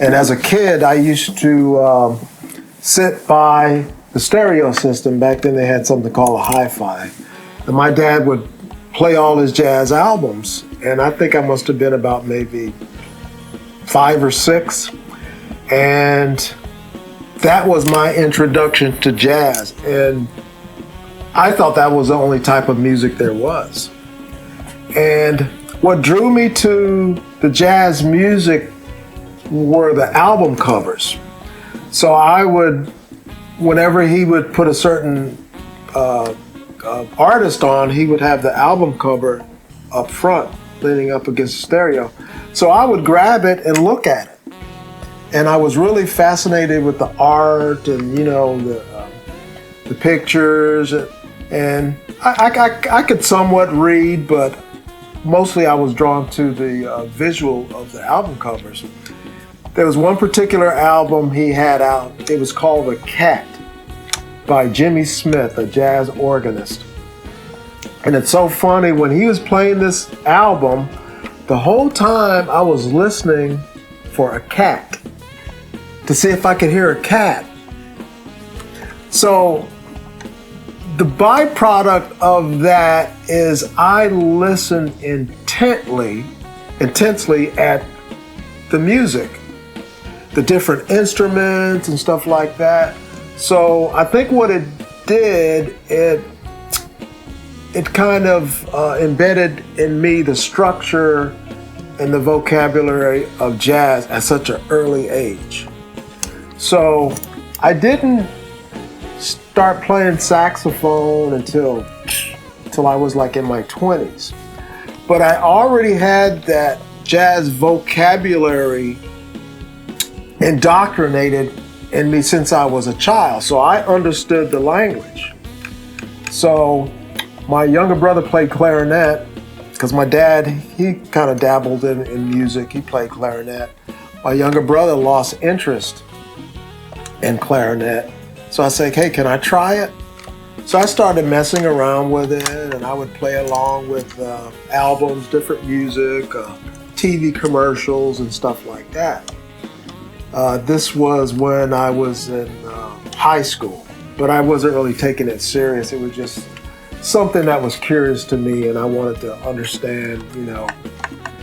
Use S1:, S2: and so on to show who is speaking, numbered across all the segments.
S1: And as a kid, I used to sit by the stereo system. Back then they had something called a hi-fi. And my dad would play all his jazz albums. And I think I must have been about maybe 5 or 6. And that was my introduction to jazz. And I thought that was the only type of music there was. And what drew me to the jazz music were the album covers. So I would, whenever he would put a certain artist on, he would have the album cover up front, leaning up against the stereo. So I would grab it and look at it. And I was really fascinated with the art and, you know, the pictures. And I could somewhat read, but mostly I was drawn to the visual of the album covers. There was one particular album he had out. It was called The Cat by Jimmy Smith, a jazz organist. And it's so funny, when he was playing this album, the whole time I was listening for a cat, to see if I could hear a cat. So the byproduct of that is I listened intensely at the music, the different instruments and stuff like that. So I think what it did, it kind of embedded in me the structure and the vocabulary of jazz at such an early age. So I didn't start playing saxophone until I was like in my 20s. But I already had that jazz vocabulary indoctrinated in me since I was a child. So I understood the language. So my younger brother played clarinet, because my dad, he kind of dabbled in music. He played clarinet. My younger brother lost interest in clarinet. So I said, hey, can I try it? So I started messing around with it, and I would play along with albums, different music, TV commercials, and stuff like that. This was when I was in high school, but I wasn't really taking it serious. It was just something that was curious to me, and I wanted to understand, you know,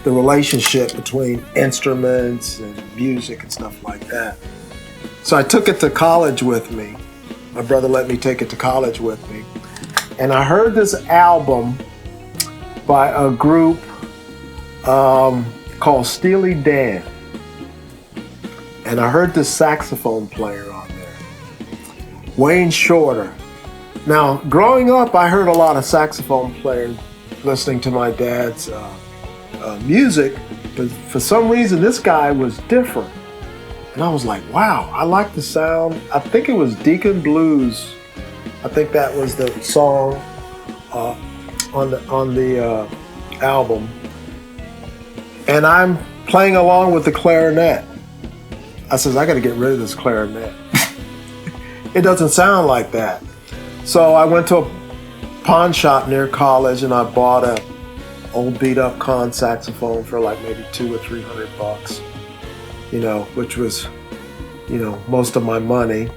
S1: the relationship between instruments and music and stuff like that. So I took it to college with me. My brother let me take it to college with me. And I heard this album by a group called Steely Dan. And I heard this saxophone player on there, Wayne Shorter. Now, growing up, I heard a lot of saxophone players listening to my dad's music, but for some reason, this guy was different. And I was like, wow, I like the sound. I think it was Deacon Blues. I think that was the song on the album. And I'm playing along with the clarinet. I says, I gotta get rid of this clarinet. It doesn't sound like that. So I went to a pawn shop near college and I bought a old beat up con saxophone for like maybe $200 or $300, you know, which was, you know, most of my money.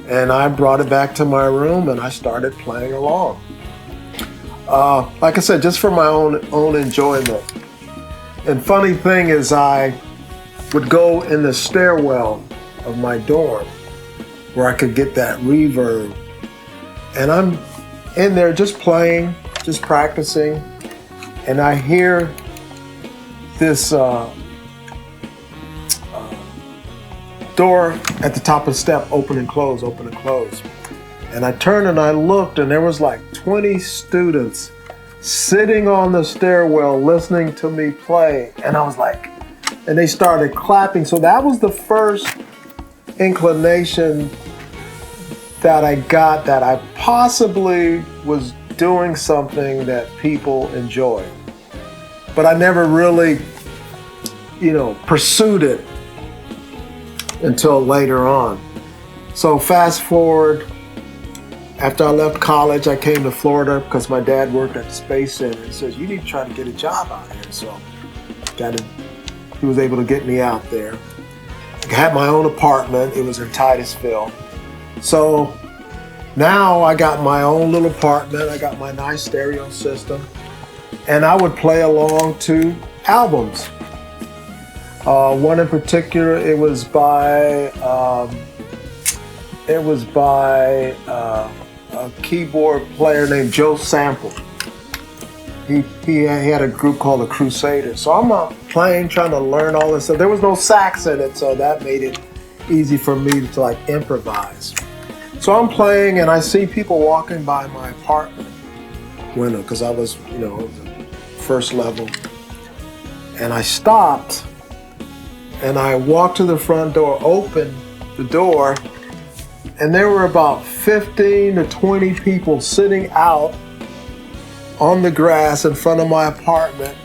S1: And I brought it back to my room and I started playing along. Like I said, just for my own enjoyment. And funny thing is, I would go in the stairwell of my dorm where I could get that reverb. And I'm in there just playing, just practicing. And I hear this door at the top of the step open and close, open and close. And I turned and I looked, and there was like 20 students sitting on the stairwell listening to me play. And I was like, and they started clapping. So that was the first inclination that I got that I possibly was doing something that people enjoyed. But I never really, you know, pursued it until later on. So fast forward, after I left college, I came to Florida because my dad worked at the Space Center. He says, you need to try to get a job out here. So he was able to get me out there. I had my own apartment. It was in Titusville. So now I got my own little apartment. I got my nice stereo system. And I would play along to albums. One in particular, it was by a keyboard player named Joe Sample. He had a group called the Crusaders. So I'm playing, trying to learn all this stuff. There was no sax in it, so that made it easy for me to like improvise. So I'm playing, and I see people walking by my apartment window because I was, first level. And I stopped, and I walked to the front door, opened the door, and there were about 15 to 20 people sitting out on the grass in front of my apartment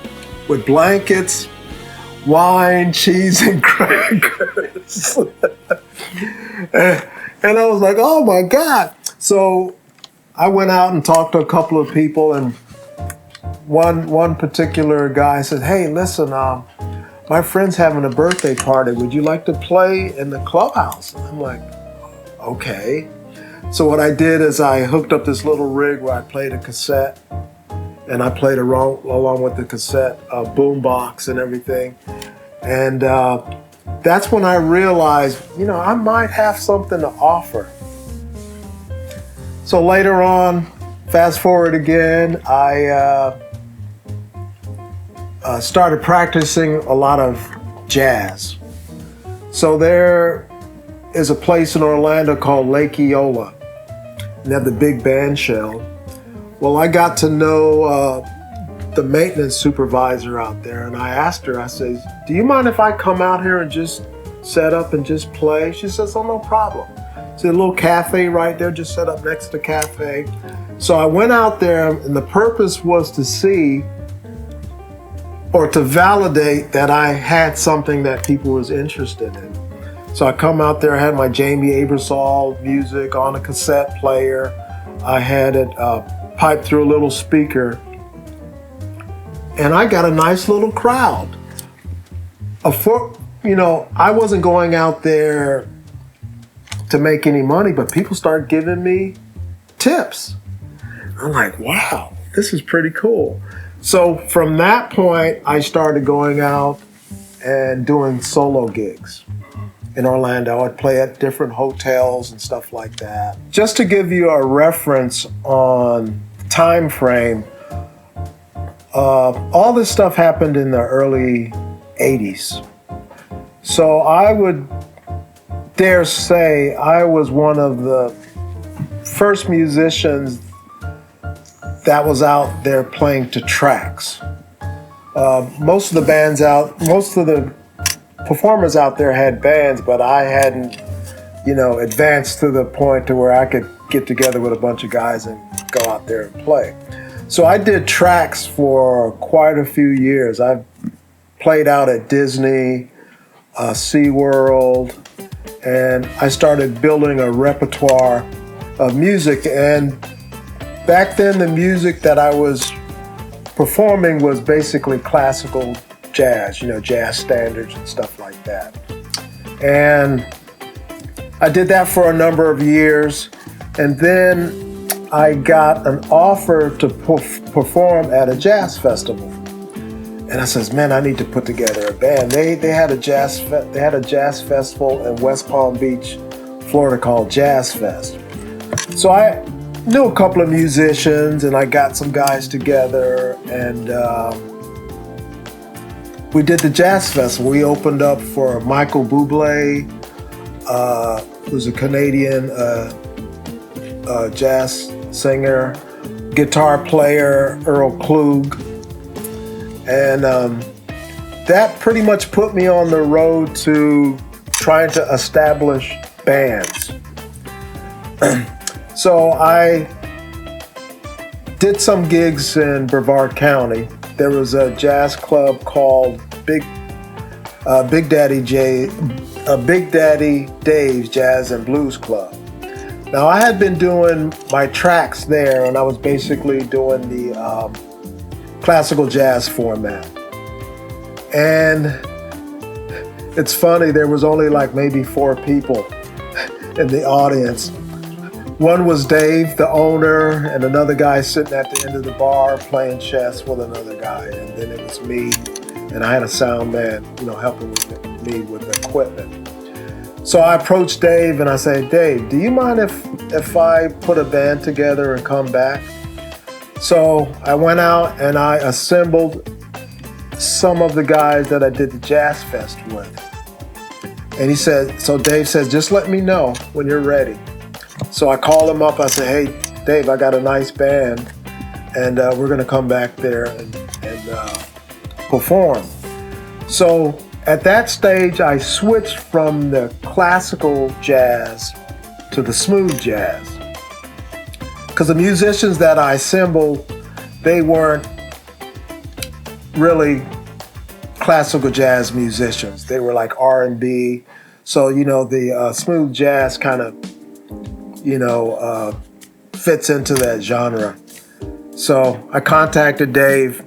S1: with blankets, wine, cheese, and crackers. And I was like, oh my God. So I went out and talked to a couple of people, and one particular guy said, hey, listen, my friend's having a birthday party. Would you like to play in the clubhouse? I'm like, okay. So what I did is I hooked up this little rig where I played a cassette, and I played along with the cassette boombox and everything. And that's when I realized, I might have something to offer. So later on, fast forward again, I started practicing a lot of jazz. So there is a place in Orlando called Lake Eola. They have the big band shell. Well, I got to know the maintenance supervisor out there, and I asked her, I said, do you mind if I come out here and just set up and just play? She says, oh, no problem. It's a little cafe right there, just set up next to the cafe. So I went out there, and the purpose was to see or to validate that I had something that people was interested in. So I come out there, I had my Jamie Aebersold music on a cassette player. I had it piped through a little speaker, and I got a nice little crowd. I wasn't going out there to make any money, but people started giving me tips. I'm like, wow, this is pretty cool. So from that point, I started going out and doing solo gigs in Orlando. I'd play at different hotels and stuff like that. Just to give you a reference on time frame, all this stuff happened in the early 80s. So I would dare say I was one of the first musicians that was out there playing to tracks. Most of the performers out there had bands, but I hadn't, advanced to the point to where I could get together with a bunch of guys and go out there and play. So I did tracks for quite a few years. I played out at Disney, SeaWorld, and I started building a repertoire of music. And back then, the music that I was performing was basically classical jazz, jazz standards and stuff like that. And I did that for a number of years. And then I got an offer to perform at a jazz festival. And I says, man, I need to put together a band. They had a jazz festival in West Palm Beach, Florida called Jazz Fest. So I knew a couple of musicians, and I got some guys together, and we did the Jazz Festival. We opened up for Michael Bublé, who's a Canadian jazz singer, guitar player, Earl Klug. And that pretty much put me on the road to trying to establish bands. So I did some gigs in Brevard County. There was a jazz club called Big Daddy Dave's Jazz and Blues Club. Now I had been doing my tracks there, and I was basically doing the classical jazz format. And it's funny, there was only like maybe 4 people in the audience. One was Dave, the owner, and another guy sitting at the end of the bar playing chess with another guy. And then it was me, and I had a sound man, helping me with the equipment. So I approached Dave and I said, Dave, do you mind if I put a band together and come back? So I went out and I assembled some of the guys that I did the Jazz Fest with. And Dave says, just let me know when you're ready. So I called him up. I said, hey, Dave, I got a nice band, and we're going to come back there and perform. So at that stage, I switched from the classical jazz to the smooth jazz. Because the musicians that I assembled, they weren't really classical jazz musicians. They were like R&B. So, the smooth jazz kind of fits into that genre. So I contacted Dave,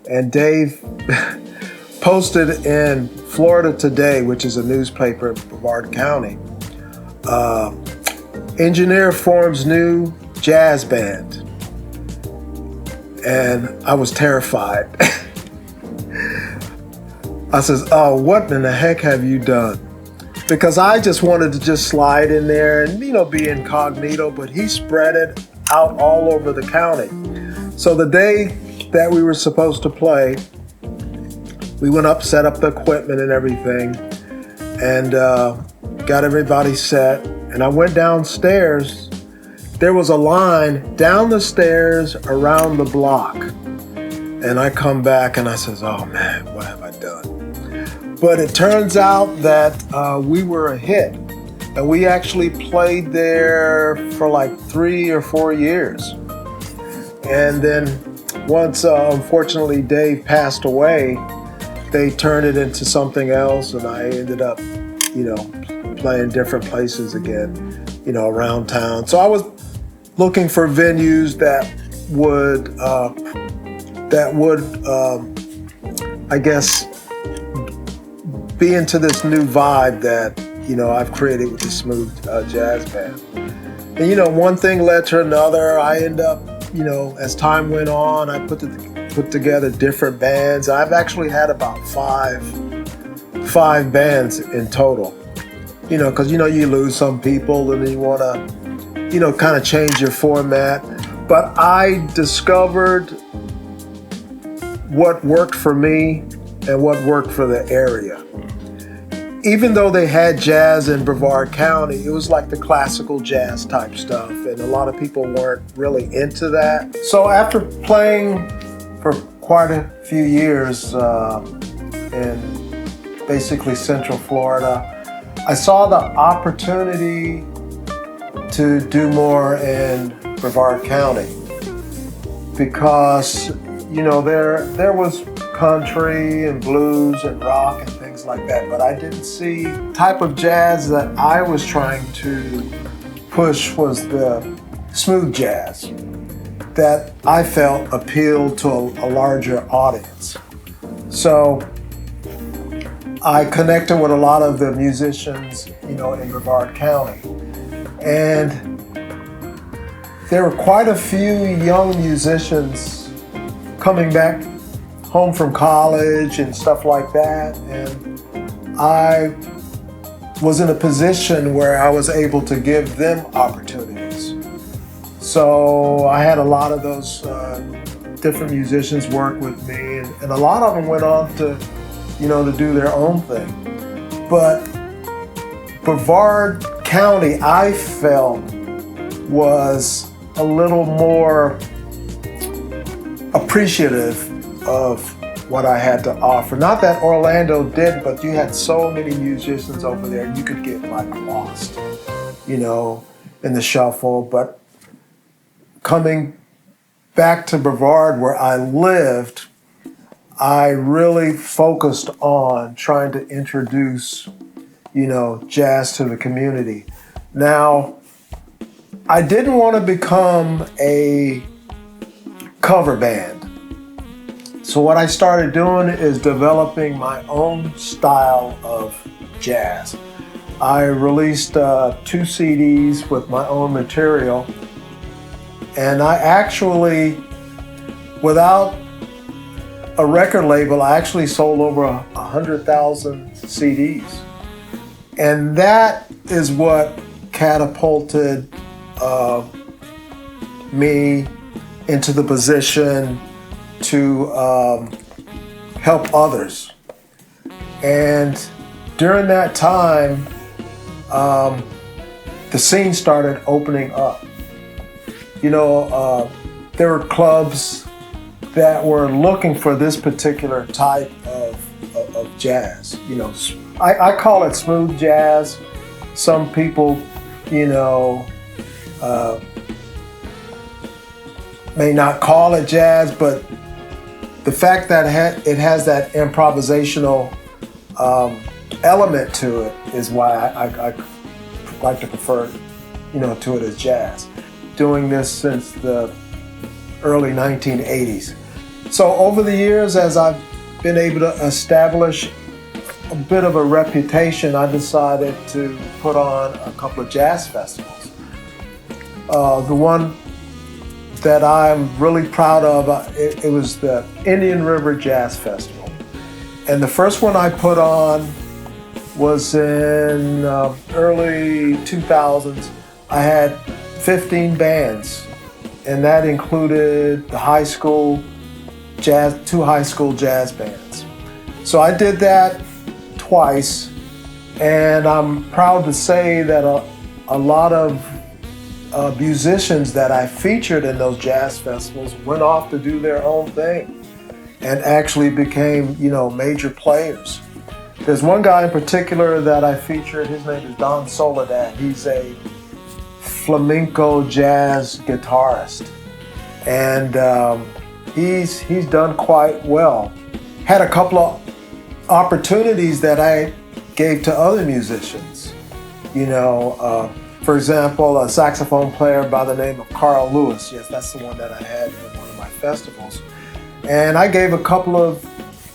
S1: and Dave posted in Florida Today, which is a newspaper in Brevard County, engineer forms new jazz band. And I was terrified. I says, oh, what in the heck have you done? Because I just wanted to just slide in there and, be incognito, but he spread it out all over the county. So the day that we were supposed to play, we went up, set up the equipment and everything, and got everybody set. And I went downstairs. There was a line down the stairs around the block. And I come back and I says, oh man, what have I done? But it turns out that we were a hit, and we actually played there for like 3 or 4 years. And then once, unfortunately, Dave passed away, they turned it into something else, and I ended up, playing different places again, around town. So I was looking for venues that would I guess, be into this new vibe that, I've created with the smooth jazz band. And, one thing led to another. I end up, as time went on, I put together different bands. I've actually had about five bands in total, because, you lose some people and you want to, kind of change your format. But I discovered what worked for me and what worked for the area. Even though they had jazz in Brevard County, it was like the classical jazz type stuff, and a lot of people weren't really into that. So after playing for quite a few years in basically Central Florida, I saw the opportunity to do more in Brevard County because, there was country and blues and rock and things like that, but I didn't see the type of jazz that I was trying to push was the smooth jazz that I felt appealed to a larger audience. So I connected with a lot of the musicians, in Brevard County, and there were quite a few young musicians coming back home from college and stuff like that, and I was in a position where I was able to give them opportunities. So I had a lot of those different musicians work with me, and a lot of them went on to, to do their own thing. But Brevard County, I felt, was a little more appreciative of what I had to offer. Not that Orlando did, but you had so many musicians over there, you could get lost, in the shuffle. But coming back to Brevard where I lived, I really focused on trying to introduce, jazz to the community. Now, I didn't want to become a cover band. So what I started doing is developing my own style of jazz. I released 2 CDs with my own material, and I actually, without a record label, I actually sold over 100,000 CDs. And that is what catapulted me into the position to help others. And during that time, the scene started opening up. You know, there were clubs that were looking for this particular type of jazz. You know, I call it smooth jazz. Some people, you know, may not call it jazz, but the fact that it has that improvisational element to it is why I like to prefer, you know, to it as jazz. Doing this since the early 1980s. So over the years, as I've been able to establish a bit of a reputation, I decided to put on a couple of jazz festivals. The one that I'm really proud of, it was the Indian River Jazz Festival. And the first one I put on was in early 2000s. I had 15 bands, and that included the high school jazz, 2 high school jazz bands. So I did that twice, and I'm proud to say that a lot of musicians that I featured in those jazz festivals went off to do their own thing and actually became, you know, major players. There's one guy in particular that I featured. His name is Don Soledad. He's a flamenco jazz guitarist, and he's done quite well. Had a couple of opportunities that I gave to other musicians. You know, for example, a saxophone player by the name of Carl Lewis. Yes, that's the one that I had in one of my festivals. And I gave a couple of,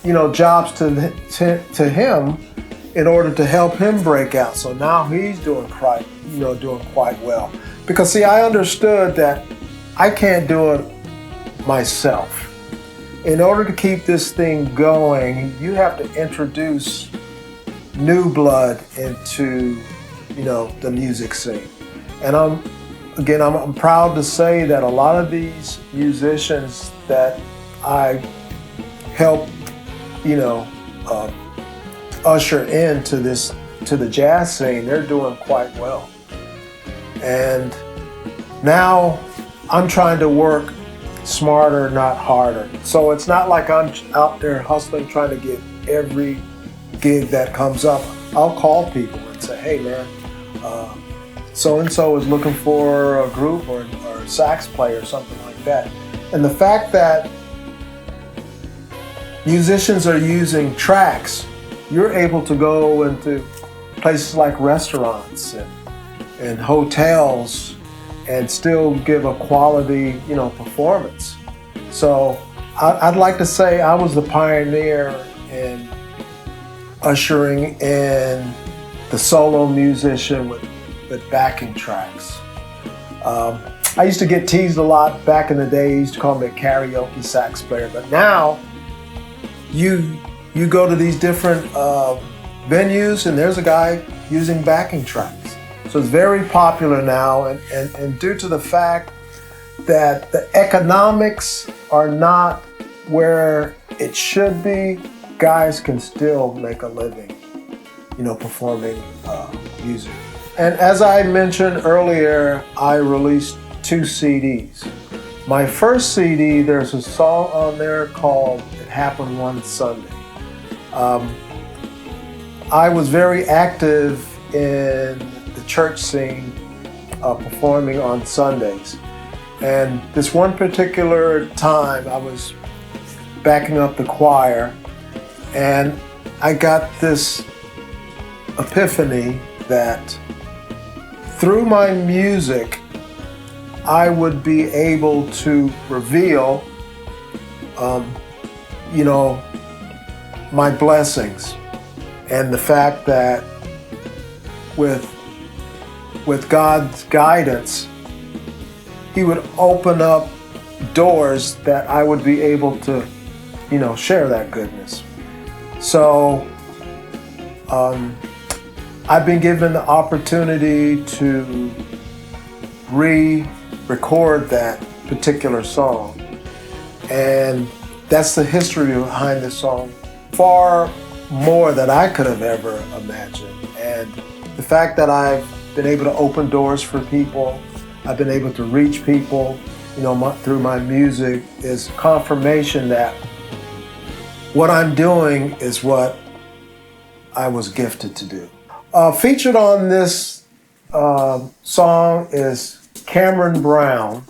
S1: you know, jobs to him in order to help him break out. So now he's doing quite well. Because see, I understood that I can't do it myself. In order to keep this thing going, you have to introduce new blood into, you know, the music scene. And I'm proud to say that a lot of these musicians that I help, you know, usher into the jazz scene, they're doing quite well. And now I'm trying to work smarter, not harder. So it's not like I'm out there hustling, trying to get every gig that comes up. I'll call people and say, hey man, so-and-so is looking for a group or a sax player or something like that. And the fact that musicians are using tracks, you're able to go into places like restaurants and hotels and still give a quality, you know, performance. So I'd like to say I was the pioneer in ushering in the solo musician with backing tracks. I used to get teased a lot back in the day. They used to call me a karaoke sax player, but now you go to these different venues and there's a guy using backing tracks. So it's very popular now, and due to the fact that the economics are not where it should be, guys can still make a living, you know, performing music. And as I mentioned earlier, I released 2 CDs. My first CD, there's a song on there called It Happened One Sunday. I was very active in the church scene, performing on Sundays. And this one particular time, I was backing up the choir, and I got this epiphany that through my music, I would be able to reveal you know, my blessings and the fact that with God's guidance, He would open up doors that I would be able to, you know, share that goodness. So I've been given the opportunity to re-record that particular song, and that's the history behind the song. Far more than I could have ever imagined, and the fact that I've been able to open doors for people, I've been able to reach people, you know, through my music, is confirmation that what I'm doing is what I was gifted to do. Featured on this song is Cameron Brown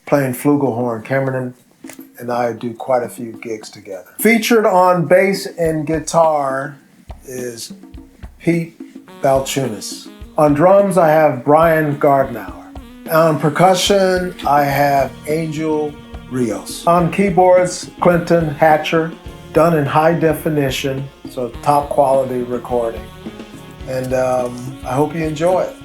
S1: playing flugelhorn. Cameron and I do quite a few gigs together. Featured on bass and guitar is Pete Balchunas. On drums, I have Brian Gardnauer. On percussion, I have Angel Rios. On keyboards, Clinton Hatcher, done in high definition, so top quality recording. And I hope you enjoy it.